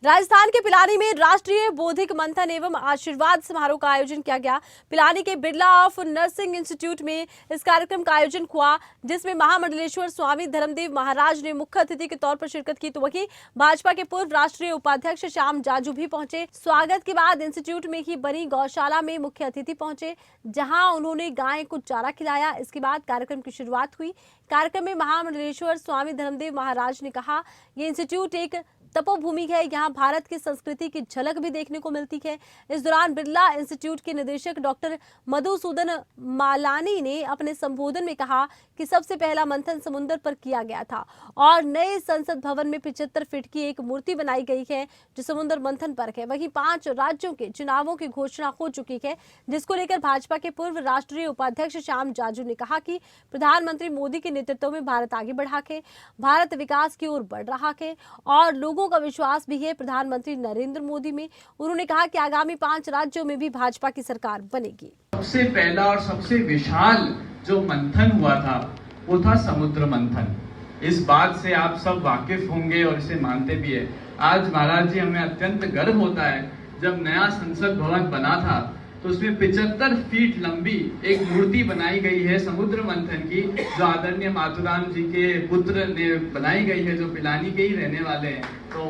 राजस्थान के पिलानी में राष्ट्रीय बौद्धिक मंथन एवं आशीर्वाद समारोह का आयोजन किया गया। पिलानी के बिरला ऑफ नर्सिंग इंस्टीट्यूट में इस कार्यक्रम का आयोजन हुआ, जिसमें महामंडलेश्वर स्वामी धर्मदेव महाराज ने मुख्य अतिथि के तौर पर शिरकत की। तो वहीं भाजपा के पूर्व राष्ट्रीय उपाध्यक्ष श्याम जाजू भी पहुंचे। स्वागत के बाद इंस्टीट्यूट में ही बनी गौशाला में मुख्य अतिथि पहुंचे, जहां उन्होंने गाय को चारा खिलाया। इसके बाद कार्यक्रम की शुरुआत हुई। कार्यक्रम में महामंडलेश्वर स्वामी धर्मदेव महाराज ने कहा, ये इंस्टीट्यूट एक तपोभूमि है, यहाँ भारत की संस्कृति की झलक भी देखने को मिलती है। इस दौरान बिरला इंस्टीट्यूट के निदेशक डॉक्टर मधुसूदन मालानी ने अपने संबोधन में कहा कि सबसे पहला मंथन समुद्र पर किया गया था और नए संसद भवन में 75 फीट की एक मूर्ति बनाई गई है जो समुद्र मंथन पर है। वहीं 5 राज्यों के चुनावों की घोषणा हो चुकी है, जिसको लेकर भाजपा के पूर्व राष्ट्रीय उपाध्यक्ष श्याम जाजू ने कहा कि प्रधानमंत्री मोदी के नेतृत्व में भारत आगे बढ़ा है, भारत विकास की ओर बढ़ रहा है और लोगों का विश्वास भी है प्रधानमंत्री नरेंद्र मोदी में। उन्होंने कहा कि आगामी 5 राज्यों में भी भाजपा की सरकार बनेगी। सबसे पहला और सबसे विशाल जो मंथन हुआ था वो था समुद्र मंथन। इस बात से आप सब वाकिफ होंगे और इसे मानते भी है। आज महाराज जी, हमें अत्यंत गर्व होता है, जब नया संसद भवन बना था तो उसमें 75 फीट लंबी एक मूर्ति बनाई गई है समुद्र मंथन की, जो आदरणीय माथुराम जी के पुत्र ने बनाई गई है, जो पिलानी के ही रहने वाले हैं। तो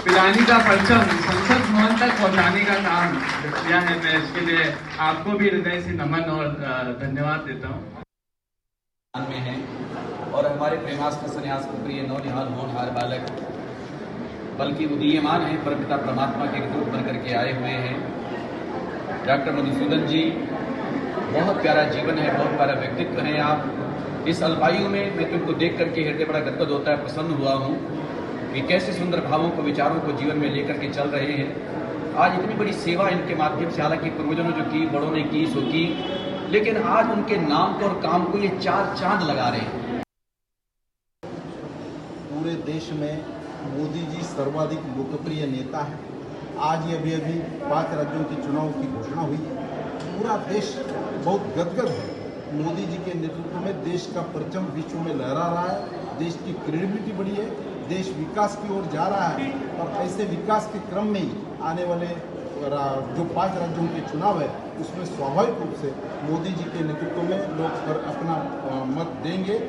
पिलानी का परचम संसद भवन तक पहुंचाने का काम किया है। मैं इसके लिए आपको भी हृदय से नमन और धन्यवाद देता हूँ। में है और हमारे प्रेमास्त्र संन्यास को प्रिय नौनिहाल होनहार बालक बल्कि उदीयमान है, परपिता परमात्मा के रूप बनकर के आए हुए हैं। डॉक्टर मधुसूदन जी, बहुत प्यारा जीवन है, बहुत प्यारा व्यक्तित्व है। आप इस अल्पायु में मैं तुमको देख करके हृदय बड़ा गदगद होता है, प्रसन्न हुआ हूँ कि कैसे सुंदर भावों को, विचारों को जीवन में लेकर के चल रहे हैं। आज इतनी बड़ी सेवा इनके माध्यम से, हालांकि पूर्वजों ने जो की, बड़ों ने की सो की, लेकिन आज उनके नाम को और काम को ये 4 चांद लगा रहे हैं। पूरे देश में मोदी जी सर्वाधिक लोकप्रिय नेता है। आज ये अभी 5 राज्यों के चुनाव की घोषणा हुई है। पूरा देश बहुत गदगद है। मोदी जी के नेतृत्व में देश का परचम विश्व में लहरा रहा है, देश की क्रेडिबिलिटी बढ़ी है, देश विकास की ओर जा रहा है। और ऐसे विकास के क्रम में ही आने वाले जो 5 राज्यों के चुनाव है, उसमें स्वाभाविक रूप से मोदी जी के नेतृत्व में लोग अपना मत देंगे।